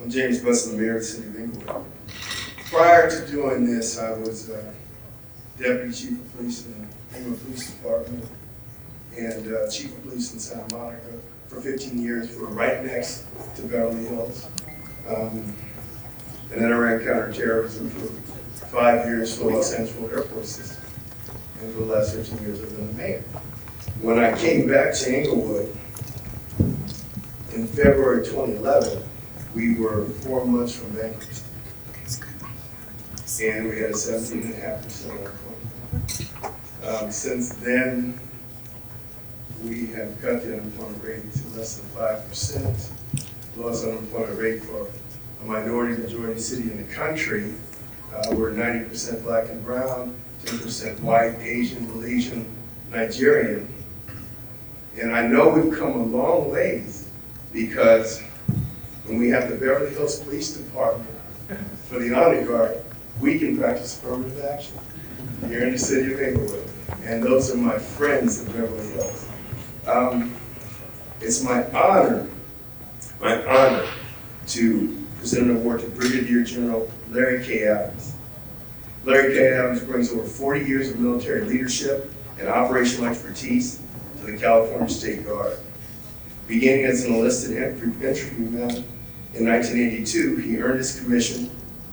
I'm James Busson, the mayor of the City of Inglewood. Prior to doing this, I was Deputy Chief of Police in the Inglewood Police Department and Chief of Police in Santa Monica for 15 years. We were right next to Beverly Hills. And then I ran counterterrorism for 5 years for Los Angeles Airport System. And for the last 15 years, I've been the mayor. When I came back to Inglewood in February 2011, we were 4 months from bankruptcy. And we had a 17.5% unemployment. Since then, we have cut the unemployment rate to less than 5%. Lowest unemployment rate for a minority-majority city in the country. We're 90% black and brown, 10% white, Asian, Malaysian, Nigerian. And I know we've come a long ways because when we have the Beverly Hills Police Department for the Honor Guard, we can practice affirmative action here in the City of Inglewood. And those are my friends in Beverly Hills. It's my honor to present an award to Brigadier General Larry K. Adams. Larry K. Adams brings over 40 years of military leadership and operational expertise to the California State Guard. Beginning as an enlisted infantryman in 1982, he earned his commission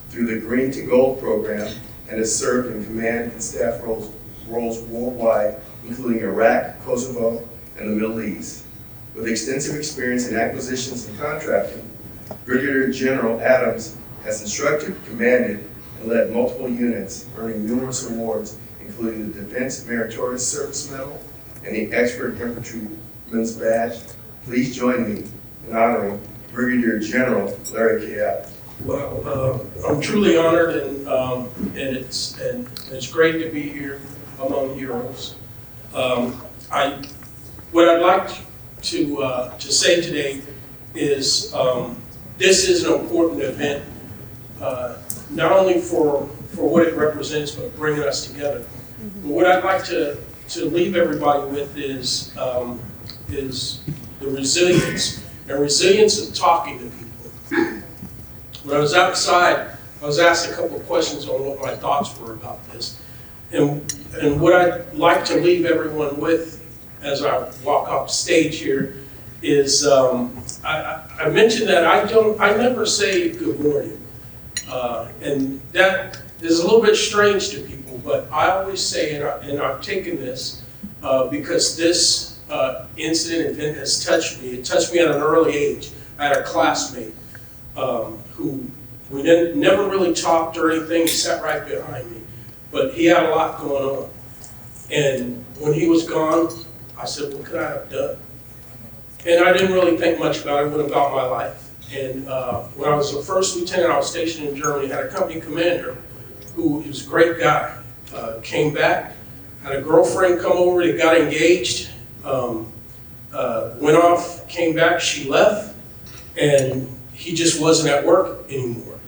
through the Green to Gold program and has served in command and staff roles worldwide, including Iraq, Kosovo, and the Middle East. With extensive experience in acquisitions and contracting, Brigadier General Adams has instructed, commanded, and led multiple units, earning numerous awards, including the Defense Meritorious Service Medal and the Expert Infantryman's Badge. Please join me in honoring Brigadier General Larry K. Adams. Well, I'm truly honored, and it's great to be here among heroes. What I'd like to say today is this is an important event, not only for what it represents, but bringing us together. But what I'd like to leave everybody with is the resilience, and resilience of talking to people. When I was outside, I was asked a couple of questions on what my thoughts were about this. And what I'd like to leave everyone with as I walk off stage here is, I mentioned that I never say good morning. And that is a little bit strange to people, but I always say, and I've taken this because this event has touched me. It touched me at an early age. I had a classmate who we never really talked or anything. He sat right behind me, but he had a lot going on. And when he was gone, I said, what could I have done? And I didn't really think much about it. I went about my life. And when I was a first lieutenant, I was stationed in Germany, had a company commander who was a great guy. Came back, had a girlfriend come over, they got engaged, went off, came back, she left, and he just wasn't at work anymore.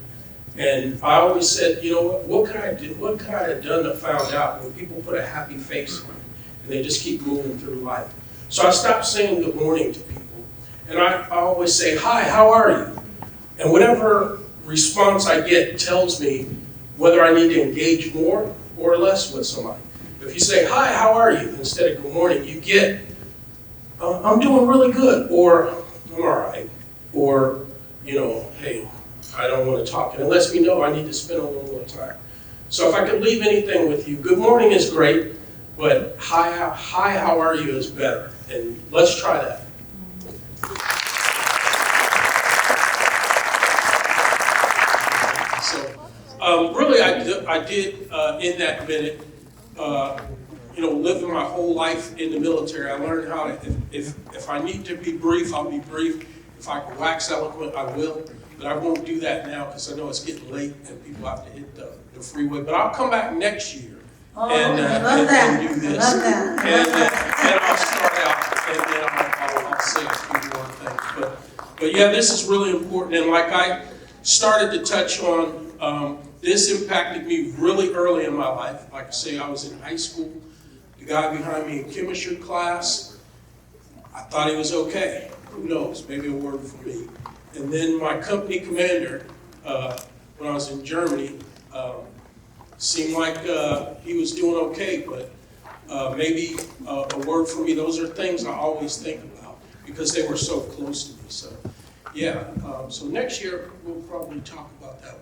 And I always said, you know, what could I do? What could I have done to find out when people put a happy face on it and they just keep moving through life? So I stopped saying good morning to people. And I always say, hi, how are you? And whatever response I get tells me whether I need to engage more or less with somebody. If you say, hi, how are you? Instead of good morning, you get, I'm doing really good, or I'm all right, or, you know, hey, I don't want to talk. And it lets me know I need to spend a little more time. So if I could leave anything with you, good morning is great, but hi, how are you is better. And let's try that. So really I did in that minute, you know, living my whole life in the military, I learned how to, if I need to be brief, I'll be brief. If I can wax eloquent, I will. But I won't do that now because I know it's getting late and people have to hit the freeway. But I'll come back next year and do this. And I'll start out and then I'll say a few more things. But yeah, this is really important. And like I started to touch on, this impacted me really early in my life. Like I say, I was in high school. The guy behind me in chemistry class, I thought he was okay. who knows, maybe a word from me. And then my company commander, when I was in Germany, seemed like he was doing okay, but maybe a word from me. Those are things I always think about because they were so close to me. So, yeah. So next year we'll probably talk about that